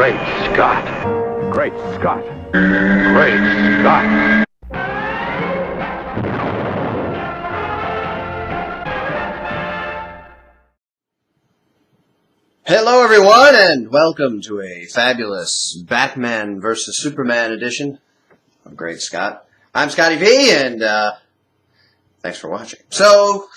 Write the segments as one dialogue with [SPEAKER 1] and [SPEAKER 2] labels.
[SPEAKER 1] Great Scott. Great Scott. Great Scott.
[SPEAKER 2] Hello everyone, and welcome to a fabulous Batman vs. Superman edition of Great Scott. I'm Scotty V, and thanks for watching. So,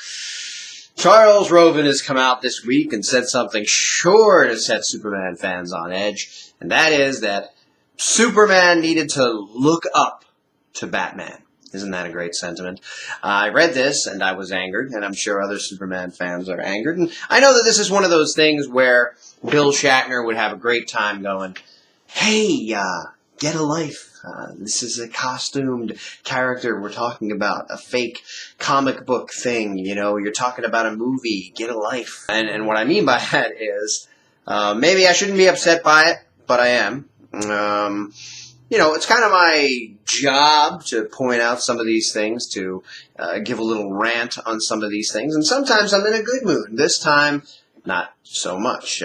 [SPEAKER 2] Charles Roven has come out this week and said something sure to set Superman fans on edge, and that is that Superman needed to look up to Batman. Isn't that a great sentiment? I read this, and I was angered, and I'm sure other Superman fans are angered. And I know that this is one of those things where Bill Shatner would have a great time going, hey, get a life. This is a costumed character we're talking about, a fake comic book thing. You know, you're talking about a movie. Get a life. And what I mean by that is maybe I shouldn't be upset by it, but I am. You know, it's kind of my job to point out some of these things, to give a little rant on some of these things, and sometimes I'm in a good mood. This time, not so much.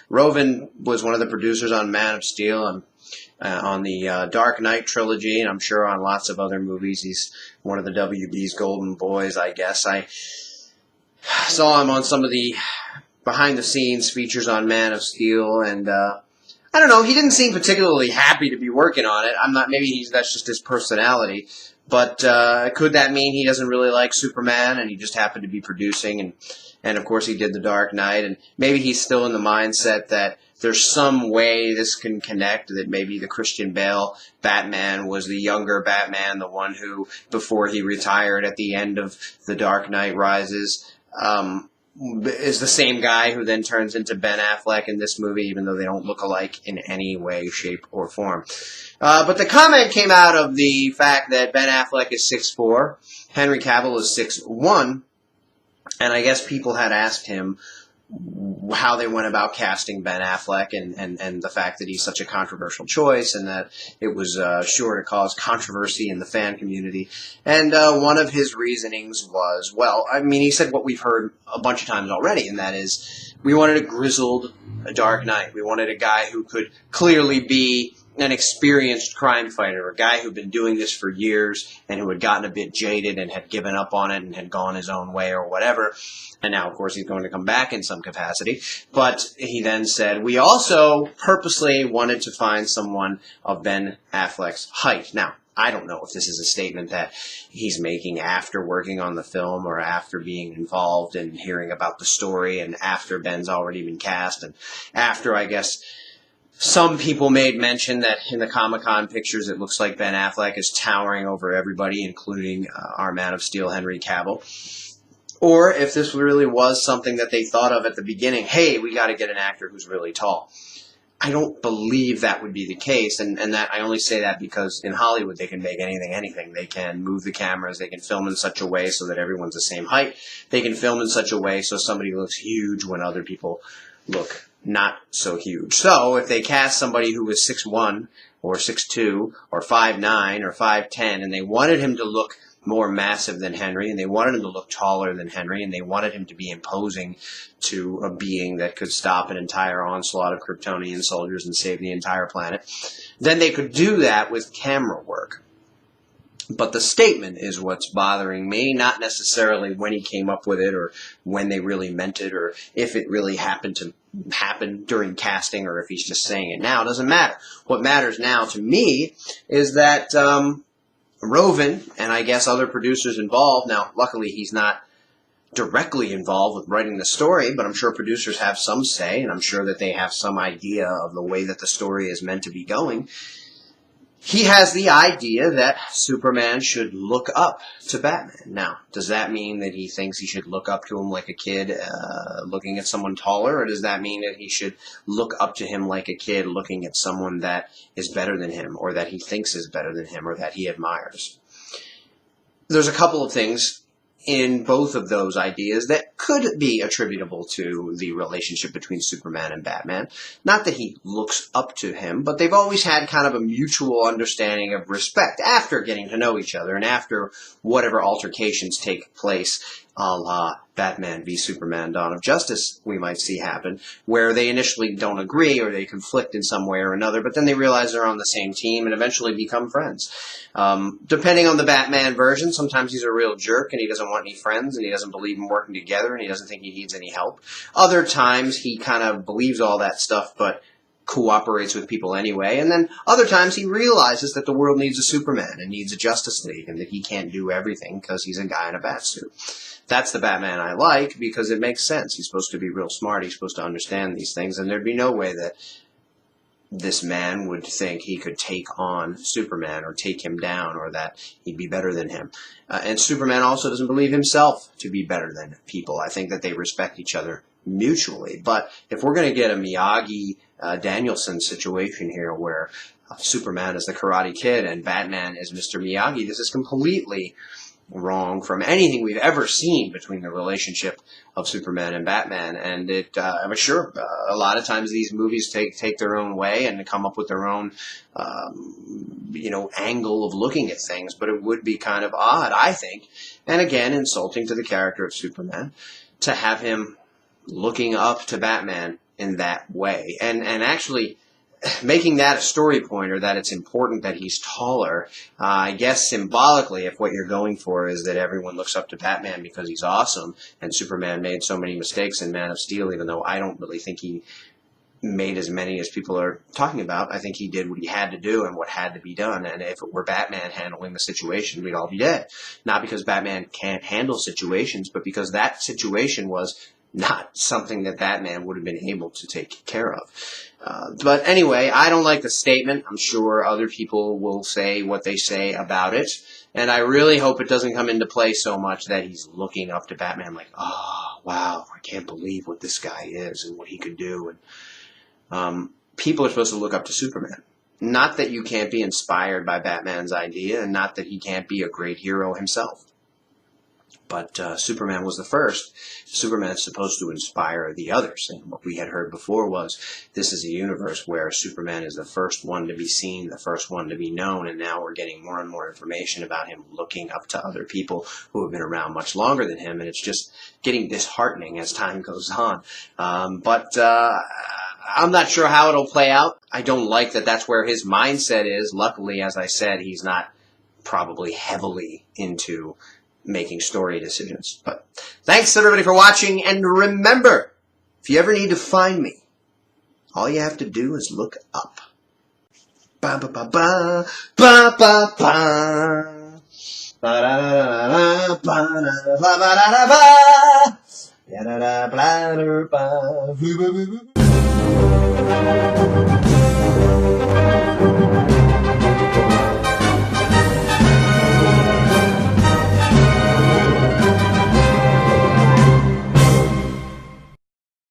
[SPEAKER 2] Roven was one of the producers on Man of Steel, on the Dark Knight trilogy, and I'm sure on lots of other movies. He's one of the WB's golden boys, I guess. I saw him on some of the behind-the-scenes features on Man of Steel, and I don't know, he didn't seem particularly happy to be working on it. Maybe that's just his personality. But could that mean he doesn't really like Superman and he just happened to be producing? And of course he did The Dark Knight. And maybe he's still in the mindset that there's some way this can connect, that maybe the Christian Bale Batman was the younger Batman, the one who, before he retired at the end of The Dark Knight Rises, is the same guy who then turns into Ben Affleck in this movie, even though they don't look alike in any way, shape, or form. But the comment came out of the fact that Ben Affleck is 6'4", Henry Cavill is 6'1", and I guess people had asked him how they went about casting Ben Affleck, and the fact that he's such a controversial choice, and that it was sure to cause controversy in the fan community. And one of his reasonings was, well, I mean, he said what we've heard a bunch of times already, and that is, we wanted a grizzled Dark Knight. We wanted a guy who could clearly be an experienced crime fighter, a guy who'd been doing this for years and who had gotten a bit jaded and had given up on it and had gone his own way or whatever. And now, of course, he's going to come back in some capacity. But he then said, we also purposely wanted to find someone of Ben Affleck's height. Now, I don't know if this is a statement that he's making after working on the film or after being involved and hearing about the story and after Ben's already been cast and after, I guess, some people made mention that in the Comic-Con pictures it looks like Ben Affleck is towering over everybody, including our Man of Steel, Henry Cavill. Or if this really was something that they thought of at the beginning, hey, we got to get an actor who's really tall. I don't believe that would be the case, and that I only say that because in Hollywood they can make anything. They can move the cameras, they can film in such a way so that everyone's the same height. They can film in such a way so somebody looks huge when other people look not so huge. So if they cast somebody who was 6'1", or 6'2", or 5'9", or 5'10", and they wanted him to look more massive than Henry, and they wanted him to look taller than Henry, and they wanted him to be imposing to a being that could stop an entire onslaught of Kryptonian soldiers and save the entire planet, then they could do that with camera work. But the statement is what's bothering me, not necessarily when he came up with it or when they really meant it or if it really happened to happen during casting or if he's just saying it now. It doesn't matter. What matters now to me is that Roven and I guess other producers involved, now luckily he's not directly involved with writing the story, but I'm sure producers have some say and I'm sure that they have some idea of the way that the story is meant to be going. He has the idea that Superman should look up to Batman. Now, does that mean that he thinks he should look up to him like a kid looking at someone taller, or does that mean that he should look up to him like a kid looking at someone that is better than him, or that he thinks is better than him, or that he admires? There's a couple of things in both of those ideas that could be attributable to the relationship between Superman and Batman. Not that he looks up to him, but they've always had kind of a mutual understanding of respect after getting to know each other and after whatever altercations take place a la Batman v Superman Dawn of Justice we might see happen, where they initially don't agree or they conflict in some way or another, but then they realize they're on the same team and eventually become friends. Depending on the Batman version, sometimes he's a real jerk and he doesn't want any friends and he doesn't believe in working together and he doesn't think he needs any help. Other times he kind of believes all that stuff but cooperates with people anyway, and then other times he realizes that the world needs a Superman and needs a Justice League and that he can't do everything because he's a guy in a batsuit. That's the Batman I like because it makes sense. He's supposed to be real smart. He's supposed to understand these things, and there'd be no way that this man would think he could take on Superman or take him down or that he'd be better than him. And Superman also doesn't believe himself to be better than people. I think that they respect each other mutually. But if we're going to get a Miyagi Danielson situation here where Superman is the Karate Kid and Batman is Mr. Miyagi, this is completely wrong from anything we've ever seen between the relationship of Superman and Batman. And I'm sure a lot of times these movies take their own way and come up with their own angle of looking at things, but it would be kind of odd, I think, and again insulting to the character of Superman to have him looking up to Batman in that way, and actually making that a story pointer that it's important that he's taller. I guess symbolically, if what you're going for is that everyone looks up to Batman because he's awesome, and Superman made so many mistakes in Man of Steel, even though I don't really think he made as many as people are talking about. I think he did what he had to do and what had to be done, and if it were Batman handling the situation, we'd all be dead. Not because Batman can't handle situations, but because that situation was not something that Batman would have been able to take care of. But anyway, I don't like the statement. I'm sure other people will say what they say about it. And I really hope it doesn't come into play so much that he's looking up to Batman like, oh, wow, I can't believe what this guy is and what he could do. And people are supposed to look up to Superman. Not that you can't be inspired by Batman's idea, and not that he can't be a great hero himself. But Superman was the first. Superman's supposed to inspire the others. And what we had heard before was this is a universe where Superman is the first one to be seen, the first one to be known, and now we're getting more and more information about him looking up to other people who have been around much longer than him, and it's just getting disheartening as time goes on. But I'm not sure how it'll play out. I don't like that that's where his mindset is. Luckily, as I said, he's not probably heavily into making story decisions. But thanks everybody for watching, and remember, if you ever need to find me, all you have to do is look up. Ba ba ba ba ba ba ba ba da da da ba da ba da da ba ya da da bla da ba.